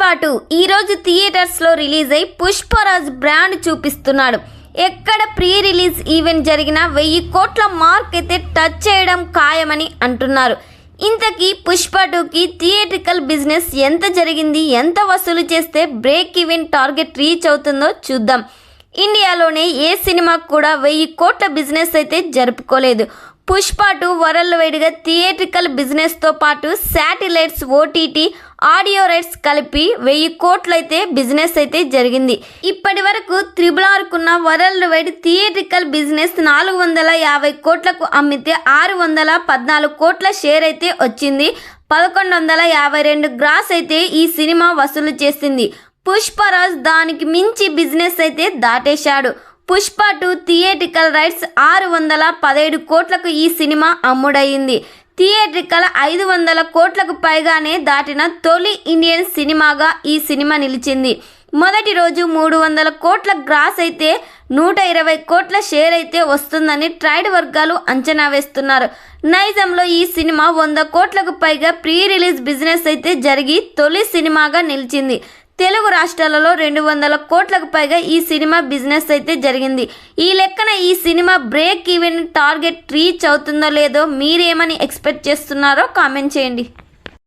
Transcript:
పుష్ప 2 ఈరోజు థియేటర్స్లో రిలీజ్ అయి పుష్పరాజ్ బ్రాండ్ చూపిస్తున్నాడు. ఎక్కడ ప్రీ రిలీజ్ ఈవెంట్ జరిగినా 1000 కోట్ల మార్క్ అయితే టచ్ చేయడం ఖాయమని అంటున్నారు. ఇంతకీ పుష్ప 2కి థియేట్రికల్ బిజినెస్ ఎంత జరిగింది, ఎంత వసూలు చేస్తే బ్రేక్ ఈవెన్ టార్గెట్ రీచ్ అవుతుందో చూద్దాం. ఇండియాలోనే ఏ సినిమాకు కూడా 1000 కోట్ల బిజినెస్ అయితే జరుపుకోలేదు. పుష్ప 2 వరల్డ్ వైడ్గా థియేట్రికల్ బిజినెస్తో పాటు శాటిలైట్స్, ఓటీటీ, ఆడియో రైట్స్ కలిపి 1000 కోట్లు అయితే బిజినెస్ అయితే జరిగింది. ఇప్పటి వరకు RRRకున్న వరల్డ్ వైడ్ థియేట్రికల్ బిజినెస్ 450 కోట్లకు అమ్మితే 614 కోట్ల షేర్ అయితే వచ్చింది. 1152 గ్రాస్ అయితే ఈ సినిమా వసూలు చేసింది. పుష్పరాజ్ దానికి మించి బిజినెస్ అయితే దాటేశాడు. పుష్ప 2 థియేట్రికల్ రైట్స్ 617 కోట్లకు ఈ సినిమా అమ్ముడయింది. థియేట్రికల్ 500 కోట్లకు పైగానే దాటిన తొలి ఇండియన్ సినిమాగా ఈ సినిమా నిలిచింది. మొదటి రోజు 300 కోట్ల గ్రాస్ అయితే 120 కోట్ల షేర్ అయితే వస్తుందని ట్రేడ్ వర్గాలు అంచనా వేస్తున్నారు. నైజంలో ఈ సినిమా 100 కోట్లకు పైగా ప్రీ రిలీజ్ బిజినెస్ అయితే జరిగి తొలి సినిమాగా నిలిచింది. తెలుగు రాష్ట్రాలలో 200 కోట్లకు పైగా ఈ సినిమా బిజినెస్ అయితే జరిగింది. ఈ లెక్కన ఈ cinema break even target reach అవుతుందో లేదో మీరేమని ఎక్స్పెక్ట్ చేస్తున్నారో కామెంట్ చేయండి.